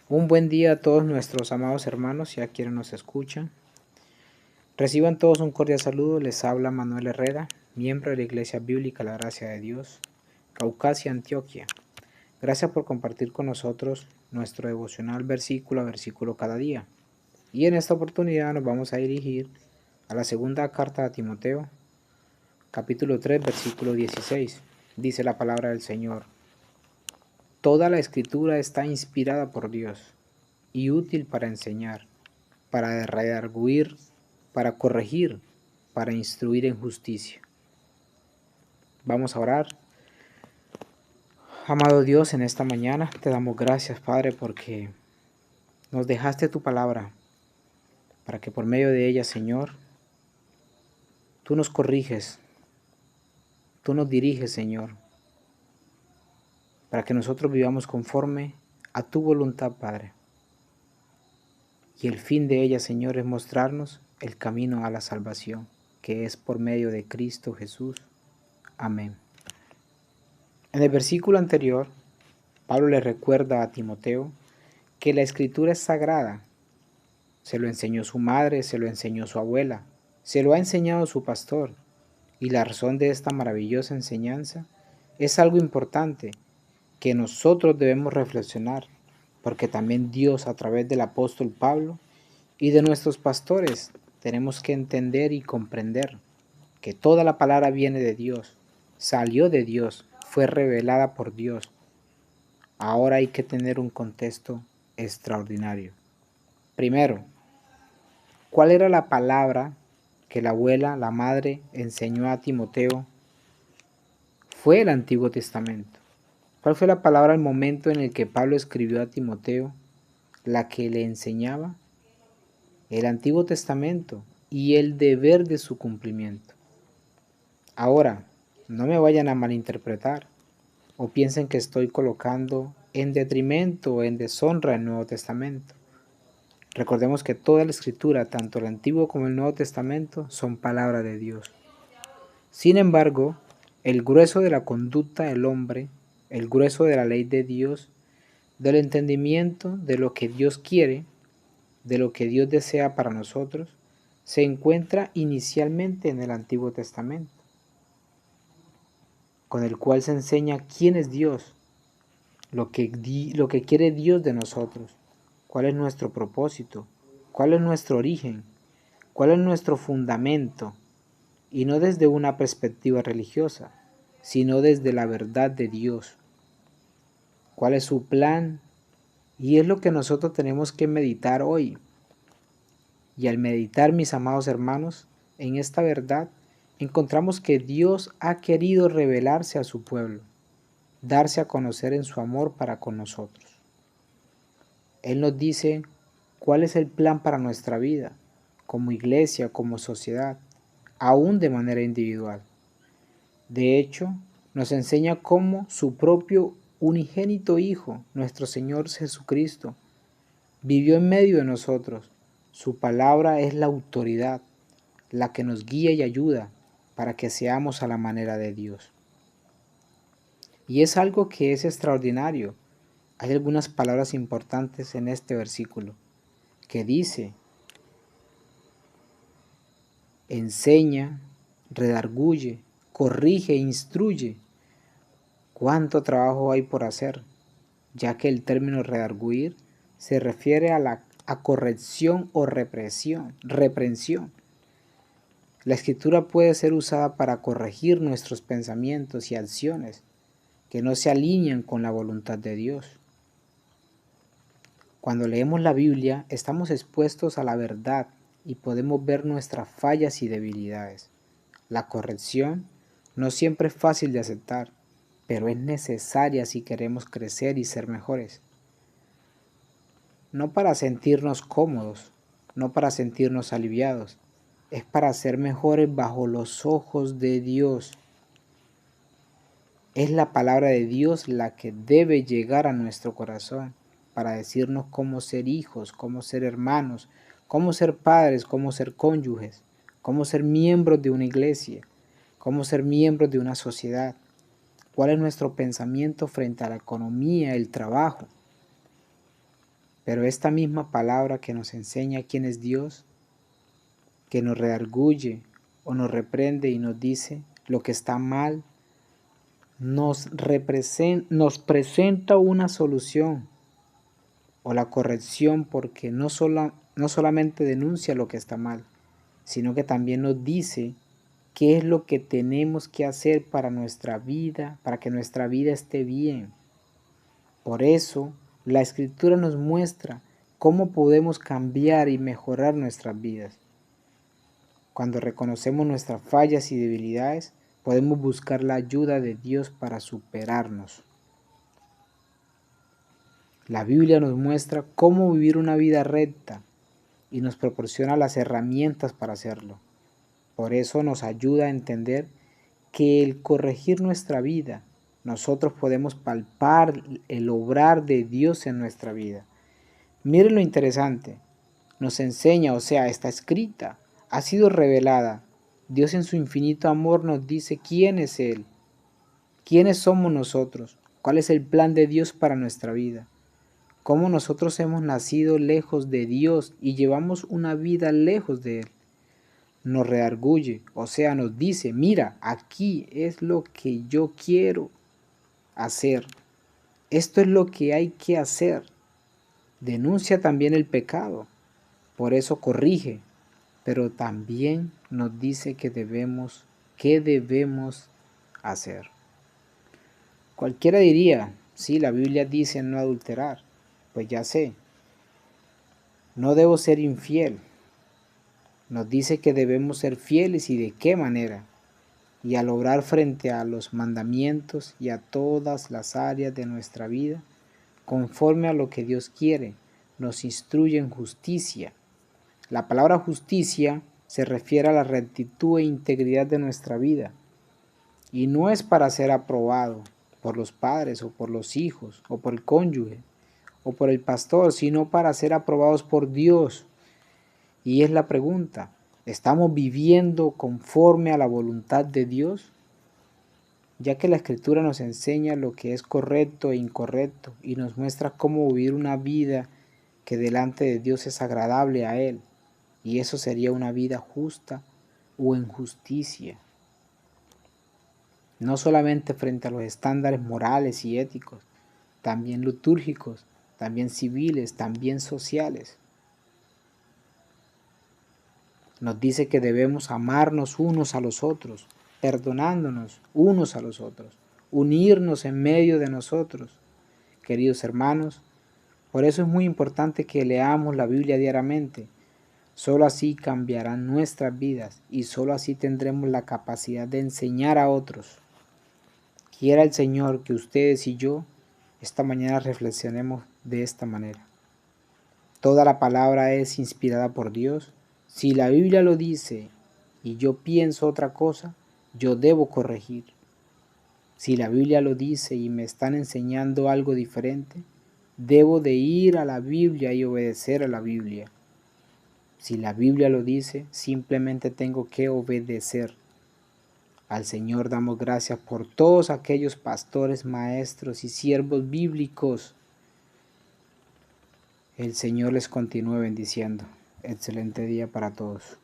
Un buen día a todos nuestros amados hermanos y a quienes nos escuchan. Reciban todos un cordial saludo. Les habla Manuel Herrera, miembro de la Iglesia Bíblica La Gracia de Dios, Caucasia, Antioquia. Gracias por compartir con nosotros nuestro devocional versículo a versículo cada día. Y en esta oportunidad nos vamos a dirigir a la segunda carta de Timoteo, capítulo 3, versículo 16. Dice la palabra del Señor: Toda la escritura está inspirada por Dios y útil para enseñar, para redarguir, para corregir, para instruir en justicia. Vamos a orar. Amado Dios, en esta mañana te damos gracias, Padre, porque nos dejaste tu palabra, para que por medio de ella, Señor, tú nos corriges, tú nos diriges, Señor, para que nosotros vivamos conforme a tu voluntad, Padre. Y el fin de ella, Señor, es mostrarnos el camino a la salvación, que es por medio de Cristo Jesús. Amén. En el versículo anterior, Pablo le recuerda a Timoteo que la escritura es sagrada. Se lo enseñó su madre, se lo enseñó su abuela, se lo ha enseñado su pastor. Y la razón de esta maravillosa enseñanza es algo importante que nosotros debemos reflexionar, porque también Dios, a través del apóstol Pablo y de nuestros pastores, tenemos que entender y comprender que toda la palabra viene de Dios, salió de Dios, fue revelada por Dios. Ahora hay que tener un contexto extraordinario. Primero, ¿cuál era la palabra que la abuela, la madre, enseñó a Timoteo? Fue el Antiguo Testamento. ¿Cuál fue la palabra al momento en el que Pablo escribió a Timoteo, la que le enseñaba? El Antiguo Testamento y el deber de su cumplimiento. Ahora, no me vayan a malinterpretar o piensen que estoy colocando en detrimento o en deshonra el Nuevo Testamento. Recordemos que toda la Escritura, tanto el Antiguo como el Nuevo Testamento, son palabra de Dios. Sin embargo, el grueso de la conducta del hombre, el grueso de la ley de Dios, del entendimiento de lo que Dios quiere, de lo que Dios desea para nosotros, se encuentra inicialmente en el Antiguo Testamento, con el cual se enseña quién es Dios, lo que quiere Dios de nosotros, cuál es nuestro propósito, cuál es nuestro origen, cuál es nuestro fundamento, y no desde una perspectiva religiosa, sino desde la verdad de Dios. ¿Cuál es su plan? Y es lo que nosotros tenemos que meditar hoy. Y al meditar, mis amados hermanos, en esta verdad, encontramos que Dios ha querido revelarse a su pueblo, darse a conocer en su amor para con nosotros. Él nos dice cuál es el plan para nuestra vida, como iglesia, como sociedad, aún de manera individual. De hecho, nos enseña cómo su propio unigénito Hijo, nuestro Señor Jesucristo, vivió en medio de nosotros. Su palabra es la autoridad, la que nos guía y ayuda para que seamos a la manera de Dios. Y es algo que es extraordinario. Hay algunas palabras importantes en este versículo que dice: enseña, redarguye, corrige, instruye. ¿Cuánto trabajo hay por hacer? Ya que el término redarguir se refiere a corrección o reprensión. La escritura puede ser usada para corregir nuestros pensamientos y acciones que no se alinean con la voluntad de Dios. Cuando leemos la Biblia, estamos expuestos a la verdad y podemos ver nuestras fallas y debilidades. La corrección no siempre es fácil de aceptar, pero es necesaria si queremos crecer y ser mejores. No para sentirnos cómodos, no para sentirnos aliviados, es para ser mejores bajo los ojos de Dios. Es la palabra de Dios la que debe llegar a nuestro corazón para decirnos cómo ser hijos, cómo ser hermanos, cómo ser padres, cómo ser cónyuges, cómo ser miembros de una iglesia, cómo ser miembros de una sociedad, cuál es nuestro pensamiento frente a la economía, el trabajo. Pero esta misma palabra que nos enseña quién es Dios, que nos redarguye o nos reprende y nos dice lo que está mal, nos presenta una solución o la corrección, porque no solamente denuncia lo que está mal, sino que también nos dice qué es lo que tenemos que hacer para nuestra vida, para que nuestra vida esté bien. Por eso, la Escritura nos muestra cómo podemos cambiar y mejorar nuestras vidas. Cuando reconocemos nuestras fallas y debilidades, podemos buscar la ayuda de Dios para superarnos. La Biblia nos muestra cómo vivir una vida recta y nos proporciona las herramientas para hacerlo. Por eso nos ayuda a entender que el corregir nuestra vida, nosotros podemos palpar el obrar de Dios en nuestra vida. Miren lo interesante, nos enseña, o sea, está escrita, ha sido revelada. Dios en su infinito amor nos dice quién es Él, quiénes somos nosotros, cuál es el plan de Dios para nuestra vida, cómo nosotros hemos nacido lejos de Dios y llevamos una vida lejos de Él. Nos redarguye, o sea, nos dice, mira, aquí es lo que yo quiero hacer. Esto es lo que hay que hacer. Denuncia también el pecado, por eso corrige, pero también nos dice qué debemos hacer. Cualquiera diría, sí, la Biblia dice no adulterar, pues ya sé, no debo ser infiel. Nos dice que debemos ser fieles y de qué manera. Y al obrar frente a los mandamientos y a todas las áreas de nuestra vida, conforme a lo que Dios quiere, nos instruye en justicia. La palabra justicia se refiere a la rectitud e integridad de nuestra vida, y no es para ser aprobado por los padres o por los hijos o por el cónyuge o por el pastor, sino para ser aprobados por Dios. Y es la pregunta, ¿estamos viviendo conforme a la voluntad de Dios? Ya que la Escritura nos enseña lo que es correcto e incorrecto y nos muestra cómo vivir una vida que delante de Dios es agradable a Él, y eso sería una vida justa o en justicia. No solamente frente a los estándares morales y éticos, también litúrgicos, también civiles, también sociales. Nos dice que debemos amarnos unos a los otros, perdonándonos unos a los otros, unirnos en medio de nosotros. Queridos hermanos, por eso es muy importante que leamos la Biblia diariamente. Solo así cambiarán nuestras vidas y solo así tendremos la capacidad de enseñar a otros. Quiera el Señor que ustedes y yo esta mañana reflexionemos de esta manera. Toda la palabra es inspirada por Dios. Si la Biblia lo dice y yo pienso otra cosa, yo debo corregir. Si la Biblia lo dice y me están enseñando algo diferente, debo de ir a la Biblia y obedecer a la Biblia. Si la Biblia lo dice, simplemente tengo que obedecer. Al Señor damos gracias por todos aquellos pastores, maestros y siervos bíblicos. El Señor les continúe bendiciendo. Excelente día para todos.